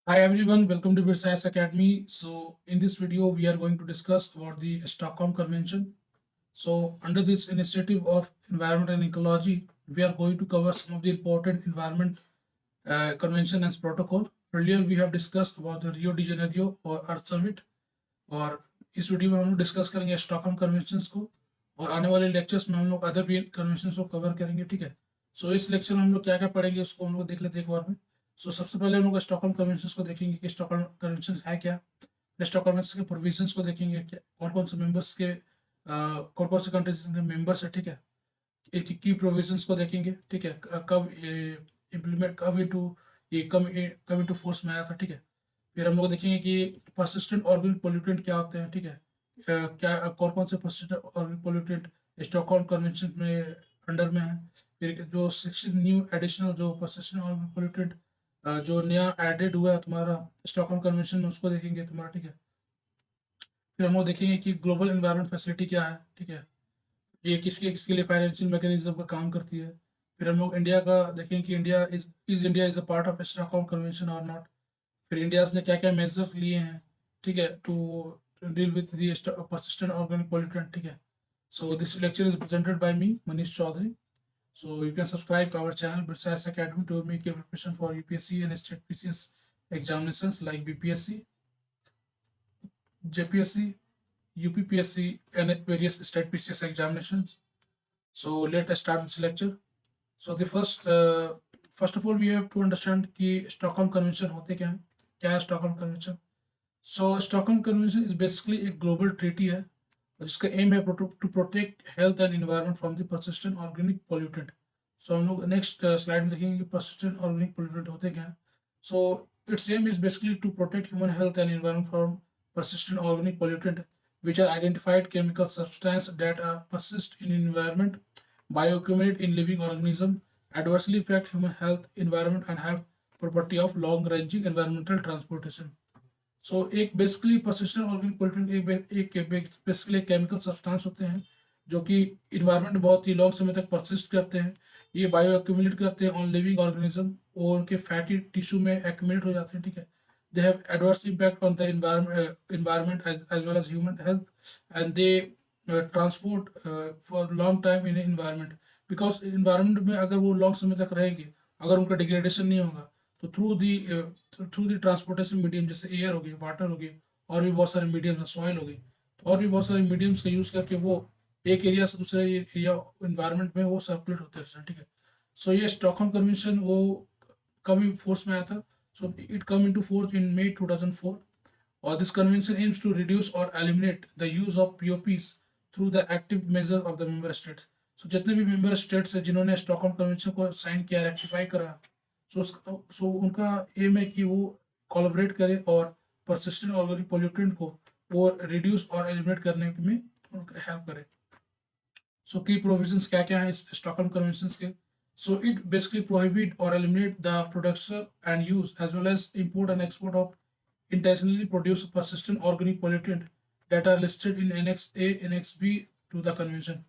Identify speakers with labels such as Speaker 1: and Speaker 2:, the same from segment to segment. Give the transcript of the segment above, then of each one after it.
Speaker 1: Hi everyone, welcome to Birscience Academy. So in this video, we are going to discuss about the Stockholm Convention. So under this initiative of environment and ecology, we are going to cover some of the important environment convention and protocol. Earlier we have discussed about the Rio de Janeiro और Earth Summit और इस video में हम लोग discuss करेंगे Stockholm conventions को और आने वाले लेक्चर्स में हम लोग अदर भी कन्वेंशंस को कवर करेंगे, ठीक है। सो इस लेक्चर में हम लोग क्या क्या पढ़ेंगे उसको हम लोग देख लेते हैं एक बार में। सबसे पहले हम लोग स्टॉकहोम कन्वेंशंस को देखेंगे कि स्टॉकहोम कन्वेंशन है क्या, स्टॉकहोम कन्वेंशन के प्रोविजंस को देखेंगे, क्या कौन कौन से मेंबर्स के कौन कौन से कंट्रीज के मेंबर्स है, ठीक है। एक की प्रोविजंस को देखेंगे, ठीक है, कब इम्प्लीमेंट कब इनटू ये कब इनटू फोर्स में आया था, ठीक है। फिर हम लोग देखेंगे कि परसिस्टेंट ऑर्गेनिक पोल्यूटेंट क्या होते हैं, ठीक है। क्या कौन कौन से persistent organic pollutant Stockholm convention में अंडर में है। फिर जो 16 न्यू एडिशनल जो परसिस्टेंट ऑर्गेनिक पोल्यूटेंट जो नया एडेड हुआ है तुम्हारा स्टॉकहोम कन्वेंशन में, उसको देखेंगे तुम्हारा, ठीक है। फिर हम लोग देखेंगे कि ग्लोबल एनवायरनमेंट फैसिलिटी क्या है, ठीक है, ये किसके किसके लिए फाइनेंशियल मैकेनिज्म का काम करती है। फिर हम लोग इंडिया का देखेंगे कि India is a part of Stockholm convention और नॉट। फिर इंडिया ने क्या क्या मेजर लिए हैं, ठीक है, to deal with the persistent organic pollutant, ठीक है। So this lecture is presented by me, Manish Chaudhary. So you can subscribe to our channel Birscience Academy to make your preparation for UPSC and state PCS examinations like BPSC, JPSC, UPPSC and various state PCS examinations. So let us start this lecture. So the first of all we have to understand कि Stockholm Convention होते क्या है Stockholm Convention। Stockholm convention is basically एक global treaty है और जिसका aim है to protect health and environment from the persistent organic pollutant. So हम लोग नेक्स्ट स्लाइड में देखेंगे कि परसिस्टेंट ऑर्गेनिक पोल्यूटेंट होते क्या हैं। So its aim is basically to protect human health and environment from persistent organic pollutant which are identified chemical substance that persist in environment, bioaccumulate in living organism, adversely affect human health, environment and have property of long ranging environmental transportation। एक basically persistent organic pollutant एक basically chemical substance होते हैं जो कि environment में बहुत ही long समय तक परसिस्ट करते हैं। ये बायो एक्यूमुलेट करते हैं ऑन लिविंग ऑर्गेनिज्म और उनके फैटी टिश्यू में एक्यूमुलेट हो जाते हैं, ठीक है। They have adverse impact on the environment as well as human health and they transport for long time in environment because environment में अगर वो लॉन्ग समय तक रहेंगे, अगर उनका डिग्रेडेशन नहीं होगा तो थ्रू दी ट्रांसपोर्टेशन मीडियम जैसे एयर हो गई, वाटर हो गई और भी बहुत सारे मीडियम सॉइल हो गई, तो और भी बहुत सारे मीडियम्स का यूज़ करके वो एक एरिया से दूसरे एरिया इन्वायरमेंट में वो सर्कुलेट होते रहते हैं, ठीक है। ये स्टॉकहोम कन्वेंशन वो कभी फोर्स में आया था। It come into force in May 2004 और this convention aims to reduce और eliminate the use of POPs through the active measure of the member states. जितने भी मेंबर स्टेट्स हैं जिन्होंने स्टॉकहोम कन्वेंशन को साइन किया, रेक्टिफाई करा, उनका एम है कि वो कोलैबोरेट करे और परसिस्टेंट ऑर्गेनिक पोल्यूटेंट को वो रिड्यूस और एलिमिनेट करने में हेल्प करे। की प्रोविजंस क्या क्या है इस स्टॉकहोम कन्वेंशंस के। इट बेसिकली प्रोहिबिट और eliminate the production and use as well as import and export of intentionally produced persistent organic pollutant that are listed in Annex A, Annex B to the convention।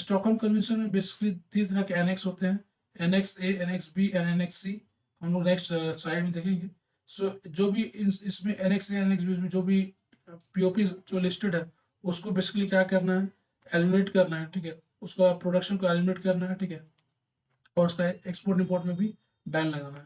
Speaker 1: Stockholm Convention में basically 3 तरह के annex होते हैं, Annex A, Annex B and Annex C। हम लोग next slide में देखेंगे। जो भी इसमें Annex A, Annex B में जो भी POP जो लिस्टेड है उसको बेसिकली क्या करना है, एलिमिनेट करना है, ठीक है। उसका प्रोडक्शन को एलिमिनेट करना है, ठीक है, और उसका एक्सपोर्ट इंपोर्ट में भी बैन लगाना है।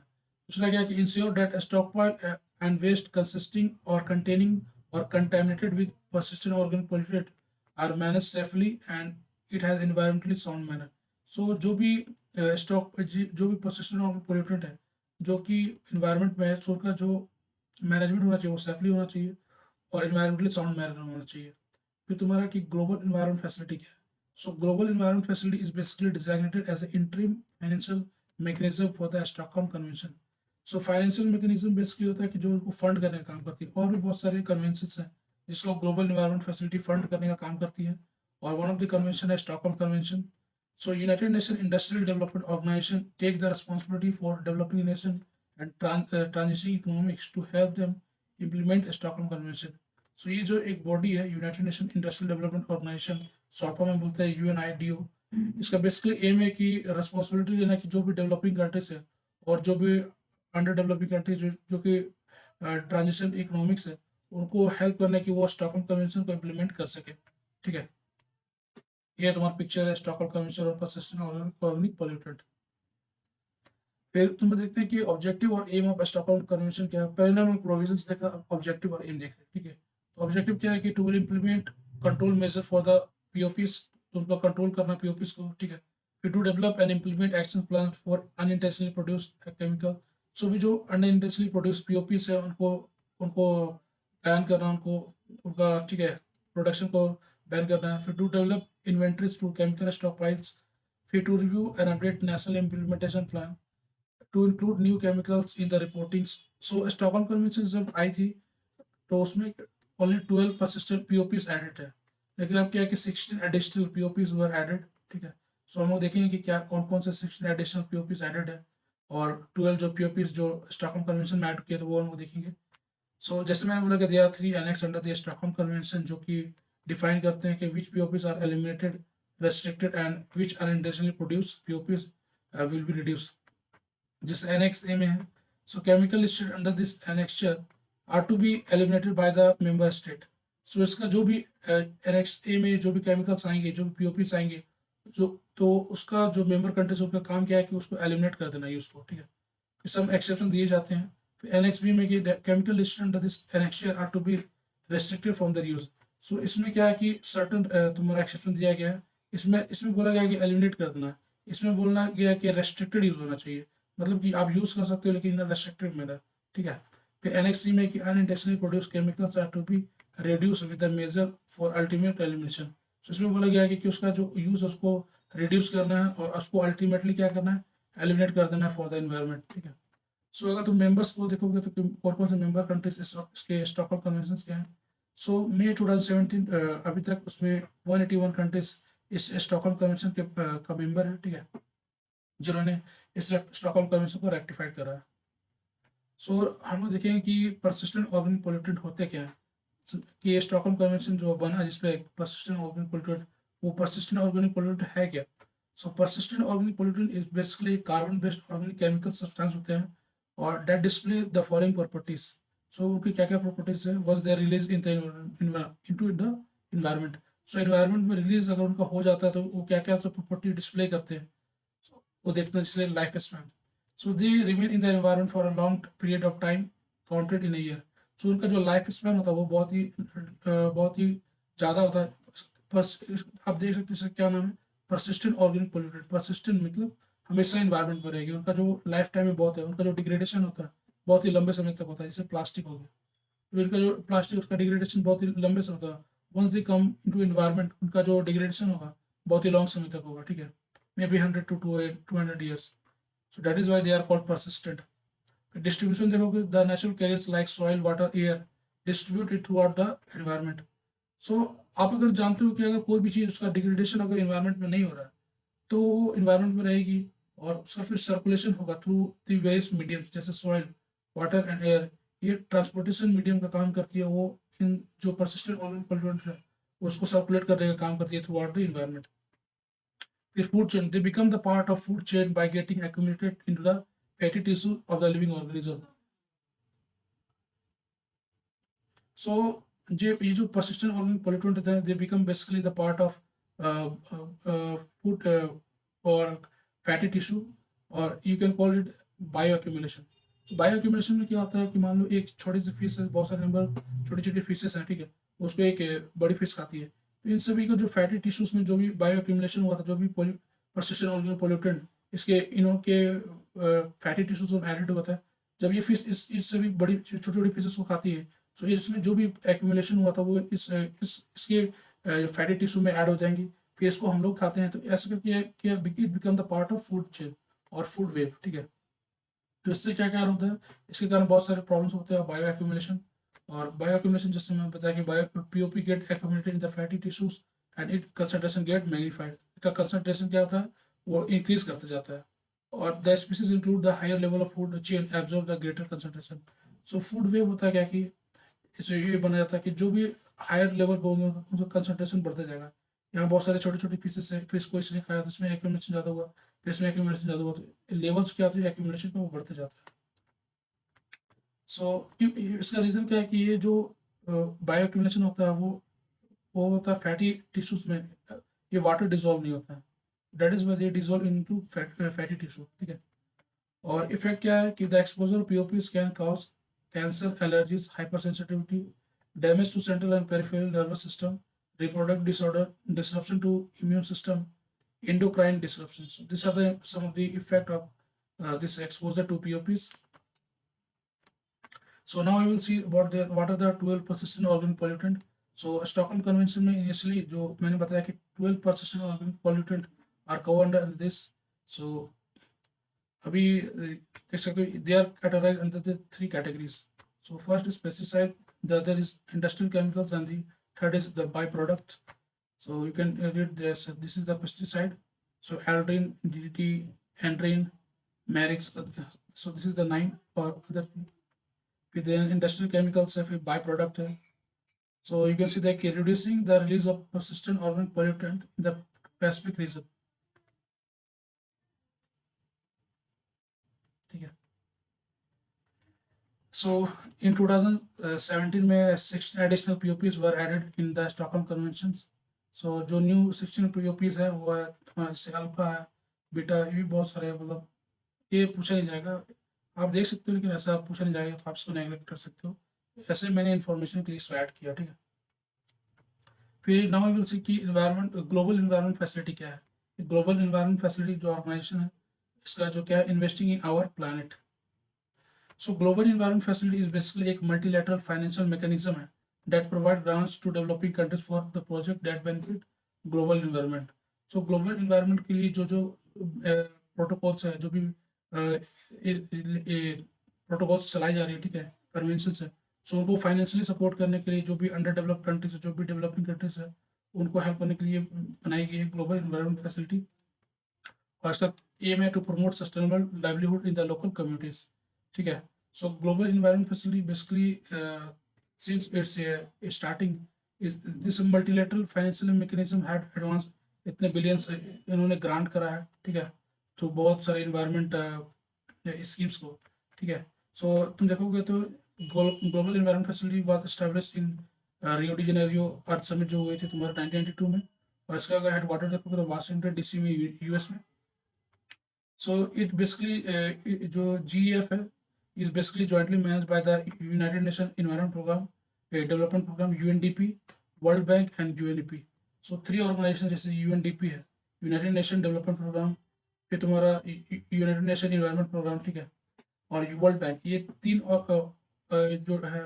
Speaker 1: दूसरा क्या कि ensure that stockpile and waste consisting or containing or contaminated with persistent organic pollutant are managed safely and it has environmentally sound manner। जो भी जो भी persistent organic pollutant है जो कि environment में है, उसका जो मैनेजमेंट होना चाहिए वो सेफली होना चाहिए और environmentally sound manner होना चाहिए। फिर तुम्हारा कि ग्लोबल environment facility क्या है। Global environment facility is basically designated as an interim financial mechanism for the Stockholm Convention। Financial mechanism basically होता है कि जो उनको फंड करने का काम करती है, और भी बहुत सारे कन्वेंशन हैं जिसको ग्लोबल एनवायरनमेंट फैसिलिटी फंड करने का काम करती है और वन ऑफ द कन्वेंशन है Stockholm convention. United Nation Industrial Development Organization take the responsibility for developing nation and transitioning economics to help them implement Stockholm convention. ये जो एक बॉडी है United Nation Industrial Development Organization, short में बोलते हैं UNIDO। इसका basically M है कि रिस्पॉन्सिबिलिटी लेना कि जो भी डेवलपिंग कंट्रीज है और जो भी अंडर डेवलपिंग कंट्रीज जो कि ट्रांजिशन इकोनॉमिक्स है, उनको हेल्प करने की वो स्टॉकहोम कन्वेंशन को इम्प्लीमेंट कर सके। ठीक है, ये तुम्हारा पिक्चर है स्टॉकहोम कन्वेंशन और पर्सिस्टेंट ऑर्गेनिक पॉल्यूटेंट। फिर तुम देखते हैं कि ऑब्जेक्टिव और एम ऑफ स्टॉकहोम कन्वेंशन क्या है। पहले हम प्रोविजंस देखा, ऑब्जेक्टिव और एम देख रहे हैं। ठीक है, तो ऑब्जेक्टिव क्या है कि to will implement control measure for the POPs, तो उनका कंट्रोल करना पीओपीज को। ठीक है, फिर to develop and implement action plan for unintentionally produced chemical, so भी जो अनइंटेंशनली प्रोड्यूस पीओपीज है उनको उनको बैन करना, उनको उनका ठीक है प्रोडक्शन को बैन करना है। फिर to develop inventories to chemical stockpiles, फिर to review and update national implementation plan to include new chemicals in the reporting. So Stockholm convention जब आई थी तो उसमें ओनली 12 परसिस्टेंट पीओपीज एडेड है, लेकिन अब क्या है कि 16 एडिशनल पीओपीज वर एडेड। ठीक है, सो हम लोग देखेंगे कि क्या कौन कौन से 16 एडिशनल पीओपीज एडेड है और 12 जो पीओपीज जो स्टॉकहोम कन्वेंशन में ऐड किए थे वो हम लोग देखेंगे। सो जैसे मैंने बोला कि there are 3 annex under the Stockholm convention जो कि डिफाइन करते हैं कि which POPs are eliminated, restricted and which are intentionally produce POPs will be reduce, जिस एनेक्स ए में है। So chemical listed under this annexure are to be eliminated by the member state. So इसका जो भी annex A में जो भी chemicals आएंगे, जो भी पीओपीस आएंगे, जो तो उसका जो मेंबर कंट्रीज उनका काम क्या है कि उसको एलिमिनेट कर देना यूज को। ठीक है, फिर सम एक्सेप्शन दिए जाते हैं। फिर एनेक्स बी में कि chemical listed under this annexure are to be restricted from their use. So इसमें क्या है कि सर्टन तुम्हारा एक्सेप्शन दिया गया है। इसमें बोला गया है कि एलिमिनेट कर देना है, इसमें बोलना गया है कि रेस्ट्रिक्टेड यूज होना चाहिए, मतलब कि आप यूज कर सकते हो लेकिन रेस्ट्रिक्टेड मैनर। ठीक है, फिर एनेक्स में कि unintentionally produce chemicals are to be reduce with the measure for ultimate elimination. तो इसमें बोला गया है कि उसका जो यूज उसको रिड्यूस करना है और उसको अल्टीमेटली क्या करना है, एलिमिनेट कर देना है फॉर द एनवायरमेंट। ठीक है, सो अगर तुम मेंबर्स को देखोगे तो कौन कौन से मेंबर कंट्रीज इसके स्टॉकहोम कन्वेंशन के हैं। सो मई 2017 अभी तक उसमें 181 कंट्रीज इस स्टॉकहोम कन्वेंशन के का मेंबर है। ठीक है, जिन्होंने इस स्टॉकहोम कन्वेंशन को रेक्टिफाइड करा है। सो हम लोग देखेंगे कि परसिस्टेंट ऑर्गेनिक पोल्यूटेंट होते क्या है, कि ये स्टॉकहोम कन्वेंशन जो बना जिसपे परसिस्टेंट ऑर्गेनिक पोल्यूटेंट, वो परसिस्टेंट ऑर्गेनिक पोल्यूटेंट है क्या। So persistent organic pollutant is basically carbon based organic chemical substance होते हैं और that display the following properties. So उनकी क्या क्या प्रॉपर्टीज है, once they are release into the environment. So environment में रिलीज अगर उनका हो जाता है तो वो क्या क्या प्रॉपर्टी डिस्प्ले करते हैं, वो देखते हैं, जैसे life span. So they remain in the environment for a long period of time counted in year. So उनका जो लाइफ स्पैन होता है वो बहुत ही ज़्यादा होता है। आप देख सकते हैं क्या नाम है, परसिस्टेंट ऑर्गेनिक पोल्यूटेंट। परसिस्टेंट मतलब हमेशा इन्वायरमेंट में रहेगी, उनका जो लाइफ टाइम है बहुत है, उनका जो डिग्रेडेशन होता है बहुत ही लंबे समय तक होता है, जैसे प्लास्टिक हो गया, तो इनका जो प्लास्टिक उसका डिग्रेडेशन बहुत ही लंबे समय होता है। Once they come into environment उनका जो डिग्रेडेशन होगा बहुत ही लॉन्ग समय तक होगा। ठीक है, may be 100 to 200 years. So that is why they are called persistent. Distribution देखोगे, the natural carriers like soil, water, air distribute it throughout the environment. So आप अगर जानते हो कि अगर कोई भी चीज़ उसका डिग्रेडेशन अगर इन्वायरमेंट में नहीं हो रहा है तो वो इन्वायरमेंट में रहेगी और उसका फिर सर्कुलेशन होगा थ्रू द वेरियस मीडियम जैसे सॉइल, वाटर एंड एयर। ये ट्रांसपोर्टेशन मीडियम का काम करती है, वो इन जो परसिस्टेंट ऑर्गेनिक पोल्यूटेंट है उसको सर्कुलेट करने का काम करती है थ्रू आउट द इन्वायरमेंट। फिर food chain, they become the part of food chain by getting accumulated into the fatty tissue of the living organism. So ये जो persistent organic pollutant होते हैं, they become basically the part of food or fatty tissue, और you can call it bioaccumulation. So bioaccumulation में क्या होता है कि मान लो एक छोटी सी फिश है, बहुत सारे नंबर छोटी छोटी फिशेस हैं। ठीक है, उसको एक बड़ी फिश खाती है, तो इन सभी का जो फैटी टिश्यूज में जो भी बायो एक्यूमुलेशन हुआ था, जो भी परसिस्टेंट ऑर्गेनिक पोल्यूटेंट इसके इनों के फैटी टिश्यूज में एडेड हुआ था, जब ये फिश इस सभी बड़ी छोटी छोटी फिशेस को खाती है, तो इसमें जो भी एक्यूमुलेशन हुआ था वो इसके फैटी टिश्यू में ऐड हो जाएंगी, फिर इसको हम लोग खाते हैं। तो ऐसा करके it become the part of food chain और फूड वेब। ठीक है, तो इससे क्या क्या होता है, इसके कारण बहुत सारे प्रॉब्लम्स होते हैं बायो एक्यूमुलेशन। और बायो एक्यूमुलेशन जैसे मैंने बताया कि bio POP get accumulated in the fatty tissues and it concentration get magnified. इसका कंसंट्रेशन क्या होता है, वो इंक्रीज करते जाता है, और the species include the higher level of food chain absorb the greater concentration. So food web होता है क्या कि इसमें ये बना जाता है कि जो भी हायर लेवल पे होंगे उनका कंसंट्रेशन बढ़ता जाएगा। यहाँ बहुत सारे छोटे छोटे पीसेस है, फिर इसको इसने खाया तो इसमें एक्यूमुलेशन ज़्यादा हुआ, फिर इसमें एक्यूमुलेशन ज़्यादा हुआ, तो लेवल्स क्या होते हैं एक्यूमुलेशन का वो बढ़ते जाता है। सो इसका रीज़न क्या है कि ये जो बायो एक्यूमुलेशन होता है वो होता है फैटी टिश्यूज में। ये वाटर डिजोल्व नहीं होता है, that is why they dissolve into fatty tissue, ठीक है। और इफेक्ट क्या है कि the exposure POPs can cause cancer, allergies, hyper sensitivity, damage to central and peripheral nervous system, reproductive disorder, disruption to immune system, endocrine disruptions. So these are the some of the effect of this exposure to POPs. So now we will see about the what are the 12 persistent organic pollutant. So Stockholm Convention में initially जो मैंने बताया कि 12 persistent organic pollutant are covered under this. So अभी देख सकते हो they are categorized under the three categories. So first is pesticide, the other is industrial chemicals, and the third is the byproduct. So you can read this. This is the pesticide. So aldrin, DDT, andrin, Marix. So this is the 9 or other. With the industrial chemicals of a byproduct. So you can see that reducing the release of persistent organic pollutant in the Pacific region. ठीक है. So in 2017 में 16 additional POPs were added in the Stockholm Conventions. So जो new 16 POPs है वो है तुम्हारा जैसे alpha है, बीटा, ये भी बहुत सारे मतलब ये पूछा नहीं जाएगा, आप देख सकते हो, लेकिन ऐसा पूछा नहीं जाएगा तो आप इसको नेगलेक्ट कर सकते हो। ऐसे मैंने इन्फॉर्मेशन के लिए इसको ऐड किया, ठीक है। फिर नाउ वी विल सी कि इन्वायरमेंट, ग्लोबल इन्वायरमेंट फैसिलिटी क्या है। ग्लोबल इन्वायरमेंट फैसिलिटी जो ऑर्गेनाइजेशन है इसका जो क्या है, investing in our planet. So global Environment Facility is basically एक मल्टीलैटरल फाइनेंशियल मैकेनिज्म है that provide grants to developing countries for the project that benefit global environment. So global environment के लिए जो जो प्रोटोकॉल्स है, जो भी प्रोटोकॉल्स चलाई जा रही है, ठीक है, कन्वेंशन है, सो उनको फाइनेंशियली सपोर्ट करने के लिए जो भी अंडर डेवलप्ड कंट्रीज है, जो भी डेवलपिंग कंट्रीज है, उनको हेल्प करने के लिए बनाई गई है ग्लोबल इन्वायरमेंट फैसिलिटी। और इसका एम है to promote sustainable livelihood in the local communities, ठीक है। So global Environment Facility basically since its starting this multilateral financial mechanism had advance, इतने बिलियंस इन्होंने ग्रांट करा है, ठीक है, तो बहुत सारे इन्वायरमेंट स्कीम्स को, ठीक है। सो तुम देखोगे तो global Environment facility was established in Rio de Janeiro earth summit जो हुए थे तुम्हारे 1992 में, और इसका अगर हेडक्वार्टर देखोगे तो वाशिंगटन डीसी में, यूएस में। सो इट बेसिकली जो GEF है is basically jointly manage by the United Nation Environment Programme, Development Programme, UNDP, World Bank and UNEP। So three organization, जैसे UNDP है, यूनाइटेड नेशन डेवलपमेंट प्रोग्राम, फिर तुम्हारा United Nation Environment programme, ठीक है, और world bank, ये तीन जो है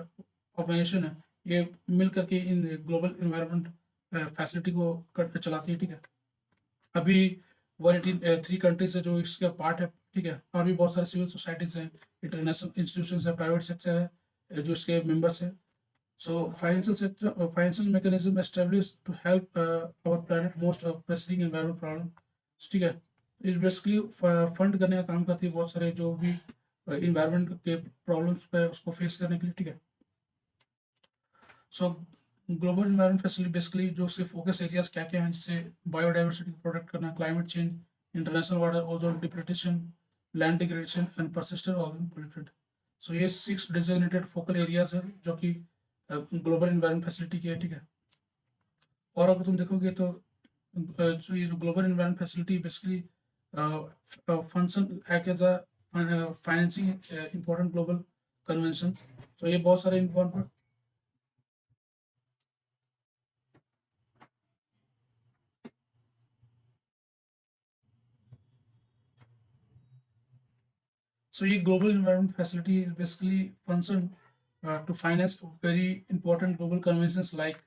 Speaker 1: ऑर्गेनाइजेशन है, ये मिल करके इन ग्लोबल इन्वायरमेंट फैसिलिटी को चलाती है, ठीक है। अभी 183 कंट्रीज है जो इसका पार्ट है, ठीक है, और भी बहुत सारे सिविल सोसाइटीज हैं, इंटरनेशनल इंस्टीट्यूशंस है, प्राइवेट सेक्टर है जो इसके मेंबर्स हैं। So financial sector, financial mechanism establish to help our planet most pressing environment problem, ठीक है। इस बेसिकली फंड करने का काम करती है बहुत सारे जो भी इन्वायरमेंट के प्रॉब्लम्स पे उसको फेस करने के लिए, ठीक है। So global Environment Facility basically जो उसके फोकस एरियाज क्या क्या हैं, जिससे बायोडाइवर्सिटी को प्रोटेक्ट करना, climate change, international water ozone depletion, land degradation and persistent organic pollutant. So ये 6 डिजिग्नेटेड फोकल एरियाज हैं जो कि ग्लोबल इन्वायरमेंट फैसिलिटी के है, ठीक है। और अगर तुम देखोगे तो जो ये जो Global Environment Facility basically function as a financing important global convention. तो ये बहुत सारे इंपॉर्टेंट, so ये global environment facility basically function to finance very important global conventions like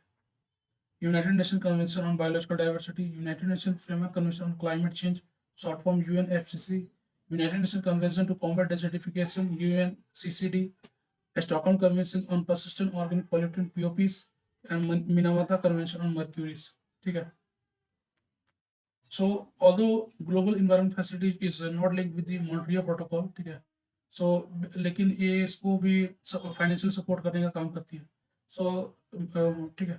Speaker 1: United Nations Convention on Biological Diversity, United Nations Framework Convention on Climate Change, short form UNFCCC, United Nations Convention to Combat Desertification, UNCCD, Stockholm Convention on Persistent Organic Pollutant (POPs), and Minamata Convention on Mercuries, ठीक है। So although global environment facility is not linked with the Montreal Protocol, ठीक है, so लेकिन ये इसको भी financial support करने का काम करती है। सो ठीक है।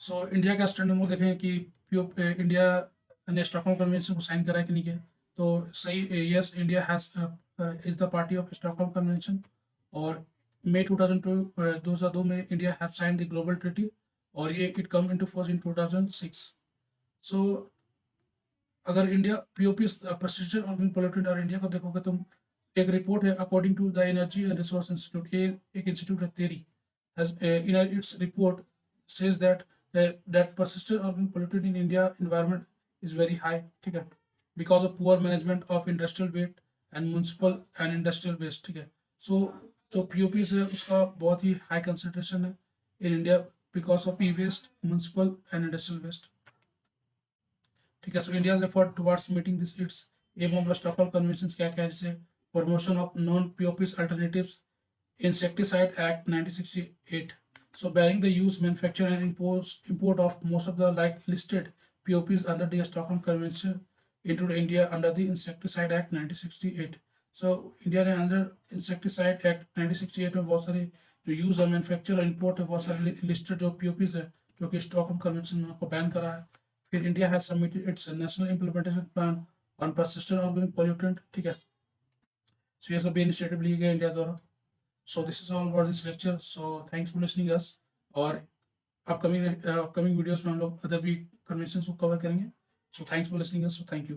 Speaker 1: सो इंडिया का स्टैंड हम लोग देखें कि इंडिया ने स्टॉकहोम कन्वेंशन को साइन करा है कि नहीं किया। तो सही, yes India has is the party of Stockholm convention, और मई 2002 में India have sign the global treaty, और ये it come into force in 2006। So अगर India POP persistent organic pollutant और इंडिया को देखोगे तुम, एक रिपोर्ट है according to the energy and resource institute, ये एक इंस्टीट्यूट है तेरी, has in its report says that that persistent organic pollutant in India environment is very high, ठीक है, because of poor management of industrial waste and municipal and industrial waste, ठीक है। so जो POPs है उसका बहुत ही high concentration है in India because of e-waste, municipal and industrial waste, ठीक है। So India's effort towards meeting this its aim of Stockholm convention क्या क्या है, जैसे promotion of non POPs alternatives, Insecticide Act 1968. So banning the use, manufacture and import of most of the like listed POPs under the Stockholm Convention into India under the Insecticide Act 1968. So India ने under Insecticide Act 1968 में बहुत सारे जो use और manufacture और import है, बहुत सारे लिस्टेड जो POPs है जो कि स्टॉकहोम कन्वेंशन में आपको बैन करा है। फिर India has submitted it's national implementation plan on persistent organic pollutant, ठीक है। सो ये सब इनिशिएटिव लिए गए इंडिया द्वारा। So this is all about this lecture. So thanks for listening us, और अपकमिंग वीडियोस में हम लोग अदर भी कन्वेंशंस को कवर करेंगे। So thanks for listening us. So thank you.